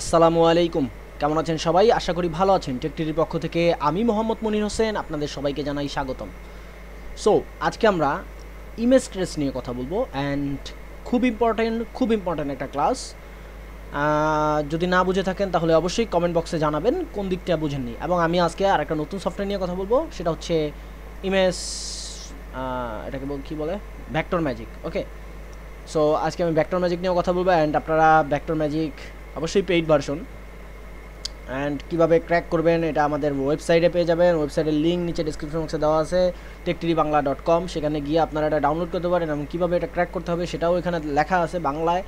আসসালামু আলাইকুম। কেমন আছেন সবাই? আশা করি ভালো আছেন। টেকটির পক্ষ থেকে আমি মোহাম্মদ মনির হোসেন আপনাদের সবাইকে জানাই স্বাগতম। সো আজকে আমরা ইমেজ ট্রেস নিয়ে কথা বলবো অ্যান্ড খুব ইম্পর্ট্যান্ট একটা ক্লাস। যদি না বুঝে থাকেন তাহলে অবশ্যই কমেন্ট বক্সে জানাবেন কোন দিকটা বুঝেননি। এবং আমি আজকে আর একটা নতুন সফটওয়্যার নিয়ে কথা বলবো, সেটা হচ্ছে ইমেজ, এটাকে কী বলে, ভেক্টর ম্যাজিক। ওকে, সো আজকে আমি ভেক্টর ম্যাজিক নিয়েও কথা বলবো অ্যান্ড আপনারা ভেক্টর ম্যাজিক অবশ্যই পেইড ভার্সন অ্যান্ড কীভাবে ক্র্যাক করবেন এটা আমাদের ওয়েবসাইটে পেয়ে যাবেন। ওয়েবসাইটের লিঙ্ক নিচে ডিসক্রিপশন বক্সে দেওয়া আছে, techtribangla.com। সেখানে গিয়ে আপনারা এটা ডাউনলোড করতে পারেন এবং কীভাবে এটা ক্র্যাক করতে হবে সেটাও এখানে লেখা আছে বাংলায়।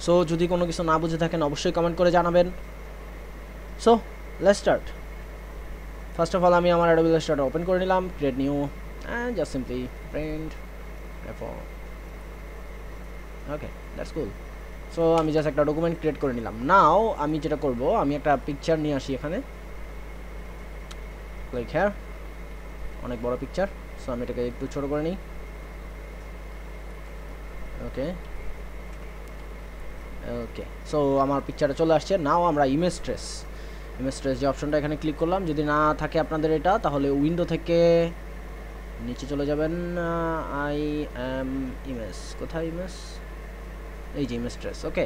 সো যদি কোনো কিছু না বুঝে থাকেন অবশ্যই কমেন্ট করে জানাবেন। So let's start. First of all আমি আমার অ্যাডোবি ইলাস্ট্রেটর ওপেন করে নিলাম, create new and just simply print এফও। Okay, that's cool. সো আমি জাস্ট একটা ডকুমেন্ট ক্রিয়েট করে নিলাম। নাও আমি যেটা করব, আমি একটা পিকচার নিয়ে আসি এখানে, লাইক হ্যাঁ, অনেক বড় পিকচার। সো আমি এটাকে একটু ছোট করে নিই। ওকে ওকে, সো আমার পিকচারটা চলে আসছে। নাও আমরা ইমেজ ট্রেস যে অপশনটা এখানে ক্লিক করলাম। যদি না থাকে আপনাদের এটা, তাহলে উইন্ডো থেকে নিচে চলে যাবেন। আই এম ইমেজ, কোথায় ইমেজ, এই যে ইমেজ ট্রেস। ওকে,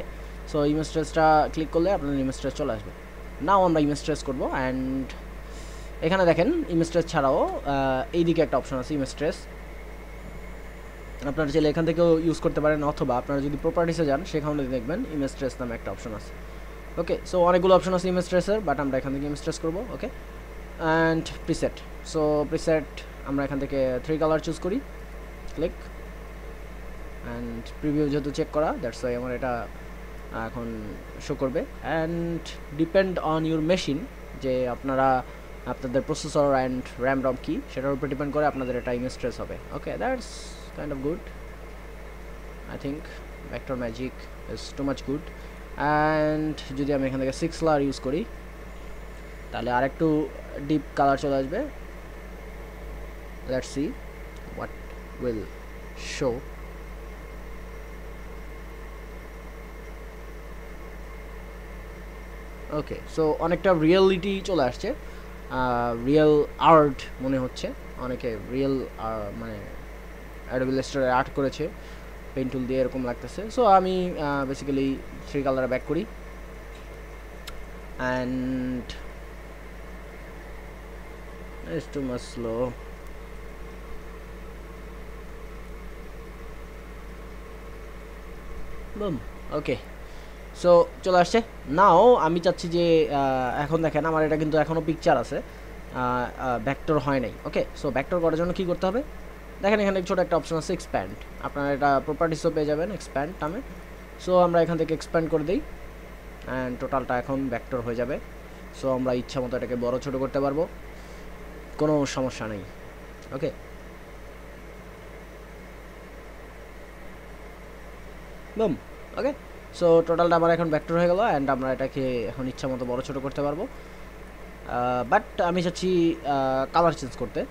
সো ইমেজ ট্রেসটা ক্লিক করলে আপনার ইমেজ ট্রেস চলে আসবে। নাও আমরা ইমেজ ট্রেস করবো অ্যান্ড এখানে দেখেন ইমেজ ট্রেস ছাড়াও এইদিকে একটা অপশন আছে ইমেজ ট্রেস। আপনারা চাইলে এখান থেকেও ইউজ করতে পারেন, অথবা আপনারা যদি প্রপার্টিসে যান সেখানে দেখবেন ইমেজ ট্রেস নামে একটা অপশন আছে। ওকে, সো অনেকগুলো অপশন আছে ইমেজ ট্রেসের, বাট আমরা এখান থেকে ইমেজ ট্রেস করবো। ওকে, অ্যান্ড প্রিসেট। সো প্রিসেট আমরা এখান থেকে 3 কালার চুজ করি, ক্লিক অ্যান্ড প্রিভিউ যেহেতু চেক করা, দ্যাটস ওয়াই আমার এটা এখন শো করবে। And depend on your machine, যে আপনারা আপনাদের প্রসেসর অ্যান্ড র্যাম রম কি সেটার উপর ডিপেন্ড করে আপনাদের এটা ইমেজ ট্রেস হবে। Okay, that's kind of good. I think vector magic is too much good. And যদি আমি এখান থেকে 6 কালার ইউজ করি তাহলে আর একটু ডিপ কালার চলে আসবে। Let's see what will show. Okay, so অনেকটা রিয়েলিটি চলে আসছে, রিয়েল আর্ট মনে হচ্ছে। অনেকে রিয়েল মানে অ্যাডোবি ইলাস্ট্রেটরে আর্ট করেছে পেইন্ট টুল দিয়ে, এরকম লাগতেছে। সো আমি বেসিক্যালি 3 কালারে ব্যাক করি and it's too much slow. Broom, okay, so চলে আসছে। নাও আমি চাচ্ছি যে এখন দেখেন আমার এটা কিন্তু এখনও পিকচার আছে, ভেক্টর হয় নাই। ওকে, সো ভেক্টর করার জন্য কী করতে হবে, দেখেন এখানে ছোটো একটা অপশন আছে এক্সপ্যান্ড। আপনারা এটা প্রপার্টিসও পেয়ে যাবেন এক্সপ্যান্ড নামে। সো আমরা এখান থেকে এক্সপ্যান্ড করে দিই অ্যান্ড টোটালটা এখন ভেক্টর হয়ে যাবে। সো আমরা ইচ্ছা মতো এটাকে বড় ছোটো করতে পারবো, কোনো সমস্যা নেই। ওকে, বুম, ওকে, সো টোটালটা আমার এখন ভেক্টর হয়ে গেল অ্যান্ড আমরা এটাকে এখন ইচ্ছা মতো বড়ো ছোটো করতে পারবো। বাট আমি চাচ্ছি কালার চেঞ্জ করতে।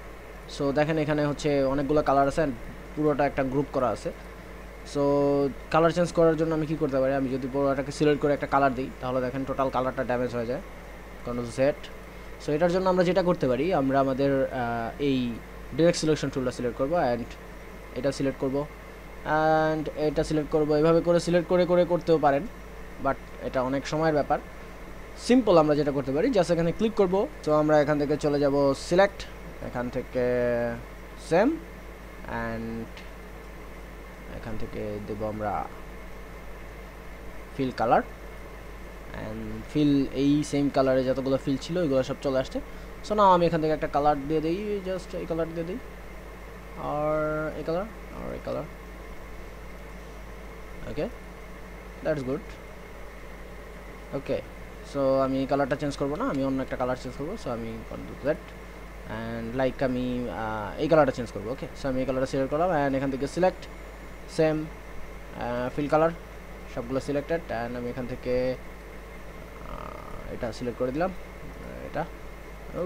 সো দেখেন এখানে হচ্ছে অনেকগুলো কালার আছে অ্যান্ড পুরোটা একটা গ্রুপ করা আছে। সো কালার চেঞ্জ করার জন্য আমি কী করতে পারি, আমি যদি পুরোটাকে সিলেক্ট করে একটা কালার দিই তাহলে দেখেন টোটাল কালারটা ড্যামেজ হয়ে যায়, কন্ট্রোল সেট। সো এটার জন্য আমরা যেটা করতে পারি, আমরা আমাদের এই ডিরেক্ট সিলেকশন টুলটা সিলেক্ট করবো অ্যান্ড এটা সিলেক্ট করবো অ্যান্ড এটা সিলেক্ট করবো। এভাবে করে সিলেক্ট করে করে করতেও পারেন, বাট এটা অনেক সময়ের ব্যাপার। সিম্পল আমরা যেটা করতে পারি, জাস্ট এখানে ক্লিক করব। তো আমরা এখান থেকে চলে যাব সিলেক্ট, এখান থেকে সেম অ্যান্ড এখান থেকে দেব আমরা ফিল কালার অ্যান্ড ফিল, এই সেম কালারে যতগুলো ফিল ছিল ওইগুলো সব চলে আসছে। সো নাও আমি এখান থেকে একটা কালার দিয়ে দিই, জাস্ট এই কালার দিয়ে দিই আর এই কালার আর এই colour. Okay, that's good. Okay, so আমি এই কালারটা চেঞ্জ করবো না, আমি অন্য একটা কালার চেঞ্জ করবো। সো আমি কন্ট্রোল জেড অ্যান্ড লাইক আমি এই কালারটা চেঞ্জ করবো। ওকে, সো আমি এই কালারটা সিলেক্ট করলাম অ্যান্ড এখান থেকে সিলেক্ট সেম ফিল কালার, সবগুলো সিলেক্টেড অ্যান্ড আমি এখান থেকে এটা সিলেক্ট করে দিলাম, এটা।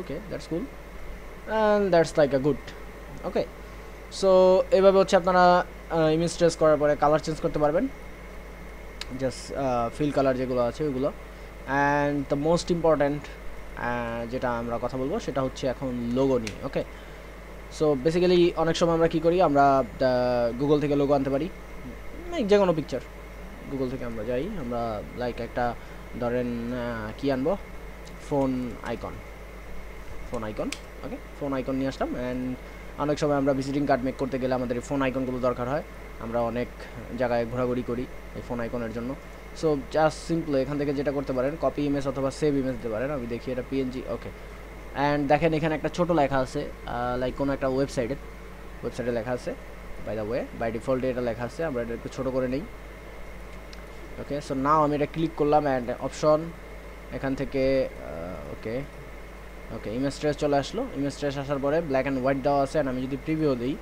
Okay, that's cool and that's like a good. Okay, so এইভাবে হচ্ছে আপনারা ইমেজ ট্রেস করার পরে কালার চেঞ্জ করতে পারবেন, জাস্ট ফিল কালার যেগুলো আছে ওইগুলো অ্যান্ড দ্য মোস্ট ইম্পর্ট্যান্ট যেটা আমরা কথা বলবো সেটা হচ্ছে এখন লোগো নিয়ে। ওকে, সো বেসিক্যালি অনেক সময় আমরা কী করি, আমরা গুগল থেকে লোগো আনতে পারি, যে কোনো পিকচার গুগল থেকে আমরা যাই, আমরা লাইক একটা ধরেন কী আনবো, ফোন আইকন। ওকে, ফোন আইকন নিয়ে আসলাম। অ্যান্ড অনেক সময় আমরা ভিজিটিং কার্ড মেক করতে গেলে আমাদের এই ফোন আইকনগুলো দরকার হয়, আমরা অনেক জায়গায় ঘোরাঘুরি করি এই ফোন আইকনের জন্য। সো জাস্ট সিম্পল এখান থেকে যেটা করতে পারেন, কপি ইমেজ অথবা সেভ ইমেজ দিতে পারেন। আমি দেখি এটা পিএনজি। ওকে, অ্যান্ড দেখেন এখানে একটা ছোটো লেখা আছে, লাইক কোনো একটা ওয়েবসাইটে লেখা আছে। বাই দ্য ওয়ে, বাই ডিফল্টে এটা লেখা আছে, আমরা এটা একটু ছোটো করে নিই। ওকে, সো নাও আমি এটা ক্লিক করলাম অ্যান্ড অপশন এখান থেকে ওকে ইমেজ ট্রেস চলে আসলো। ইমেজ ট্রেস আসার পরে ব্ল্যাক অ্যান্ড হোয়াইট দেওয়া আছে। অ্যান্ড আমি যদি প্রিভিউ দিই,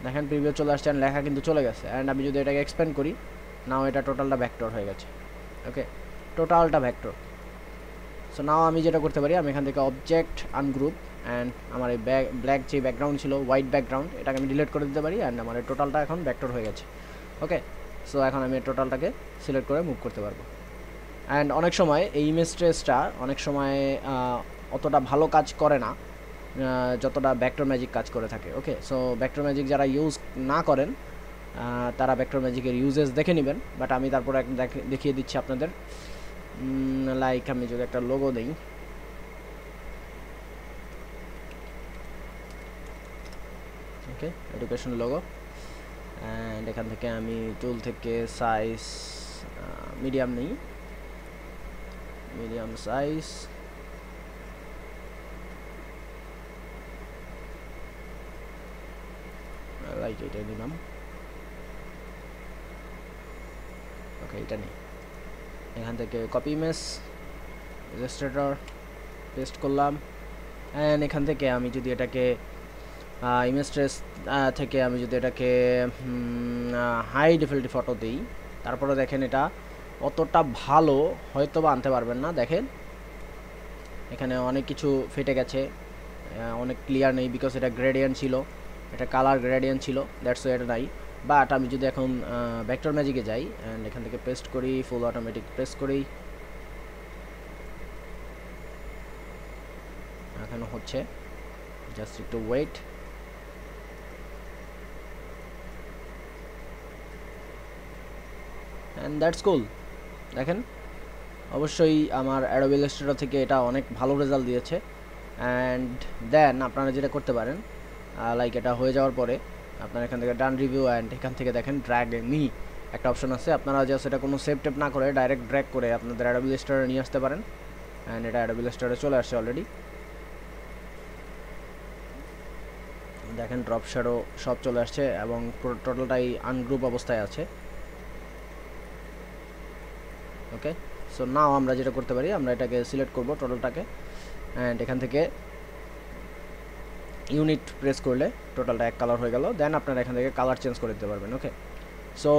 দেখেন প্রিভিউ চলে আসছে অ্যান্ড লেখা কিন্তু চলে গেছে। অ্যান্ড আমি যদি এটাকে এক্সপ্যান্ড করি, নাও এটা টোটালটা ভেক্টর হয়ে গেছে। ওকে, টোটালটা ভেক্টর। সো নাও আমি যেটা করতে পারি, আমি এখান থেকে অবজেক্ট আনগ্রুপ অ্যান্ড আমার এই ব্ল্যাক যে ব্যাকগ্রাউন্ড ছিল, হোয়াইট ব্যাকগ্রাউন্ড, এটাকে আমি ডিলিট করে দিতে পারি। অ্যান্ড আমার এই টোটালটা এখন ভেক্টর হয়ে গেছে। ওকে, সো এখন আমি টোটালটাকে সিলেক্ট করে মুভ করতে পারবো। অ্যান্ড অনেক সময় এই ইমেজ ট্রেসটা অনেক সময় অতটা ভালো কাজ করে না যতটা ভেক্টর ম্যাজিক কাজ করে থাকে। ওকে, সো ভেক্টর ম্যাজিক যারা ইউজ না করেন তারা ভেক্টর ম্যাজিকের ইউজেস দেখে নেবেন, বাট আমি তারপর দেখিয়ে দিচ্ছি আপনাদের। লাইক আমি যদি একটা লোগো দিই, ওকে, এডুকেশন লোগো, অ্যান্ড এখান থেকে আমি টুল থেকে সাইজ মিডিয়াম নিই, মিডিয়াম সাইজ, লাইক এটা নিলাম। ওকে, এটা নেই, এখান থেকে কপি ইমেজ, ইলাস্ট্রেটর পেস্ট করলাম। অ্যান্ড এখান থেকে আমি যদি এটাকে ইমেজ ট্রেস থেকে আমি যদি এটাকে হাই ডিফিকাল্টি ফটো দিই, তারপরে দেখেন এটা অতটা ভালো হয়তো বা আনতে পারবেন না। দেখেন এখানে অনেক কিছু ফেটে গেছে, অনেক ক্লিয়ার নেই, বিকজ এটা গ্রেডিয়েন্ট ছিল, এটা কালার গ্রেডিয়েন্ট ছিল, দ্যাটস ওয়াই এটা নাই। বাট আমি যদি এখন ভেক্টর ম্যাজিকে যাই অ্যান্ড এখান থেকে পেস্ট করি, ফুল অটোমেটিক পেস্ট করি, এখানে হচ্ছে, জাস্ট একটু ওয়েট। অ্যান্ড দ্যাটস কুল। দেখেন অবশ্যই আমার অ্যাডোবি ইলাস্ট্রেটর থেকে এটা অনেক ভালো রেজাল্ট দিয়েছে। অ্যান্ড দেন আপনারা যেটা করতে পারেন, লাইক এটা হয়ে যাওয়ার পরে আপনারা এখান থেকে ডান রিভিউ অ্যান্ড এখান থেকে দেখেন ড্র্যাগ মি একটা অপশন আছে, আপনারা জাস্ট এটা কোনো সেভ টেপ না করে ডাইরেক্ট ড্র্যাগ করে আপনাদের অ্যাডোবি ইলাস্ট্রেটরে নিয়ে আসতে পারেন। অ্যান্ড এটা অ্যাডোবি ইলাস্ট্রেটরে চলে আসছে অলরেডি। দেখেন ড্রপ শ্যাডো সব চলে আসছে এবং টোটালটাই আনগ্রুপ অবস্থায় আছে। ওকে, সো নাও আমরা যেটা করতে পারি, আমরা এটাকে সিলেক্ট করব টোটালটাকে, অ্যান্ড এখান থেকে ইউনিট প্রেস করলে টোটালটা এক কালার হয়ে গেল। দেন আপনারা এখান থেকে কালার চেঞ্জ করে দিতে পারবেন। ওকে, সো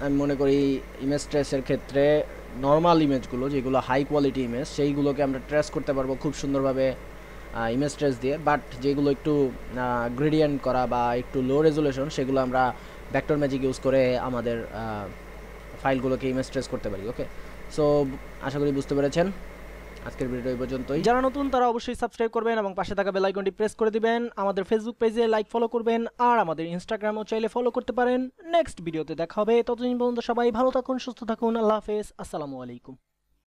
আমি মনে করি ইমেজ ট্রেসের ক্ষেত্রে নর্মাল ইমেজগুলো যেগুলো হাই কোয়ালিটি ইমেজ, সেইগুলোকে আমরা ট্রেস করতে পারবো খুব সুন্দরভাবে ইমেজ ট্রেস দিয়ে। বাট যেগুলো একটু গ্রেডিয়েন্ট করা বা একটু লো রেজুলেশন, সেগুলো আমরা ভেক্টর ম্যাজিক ইউজ করে আমাদের ফাইলগুলোকে ইমেজ ট্রেস করতে পারি। ওকে, সো আশা করি বুঝতে পেরেছেন। আজকের ভিডিও এই পর্যন্তই। যারা নতুন তারা অবশ্যই সাবস্ক্রাইব করবেন এবং পাশে থাকা বেল আইকনটি প্রেস করে দিবেন। আমাদের ফেসবুক পেজে লাইক ফলো করবেন আর আমাদের ইনস্টাগ্রামও চাইলে ফলো করতে পারেন। নেক্সট ভিডিওতে দেখা হবে, ততদিন পর্যন্ত সবাই ভালো থাকুন, সুস্থ থাকুন, আল্লাহ হাফেজ, আসসালামু আলাইকুম।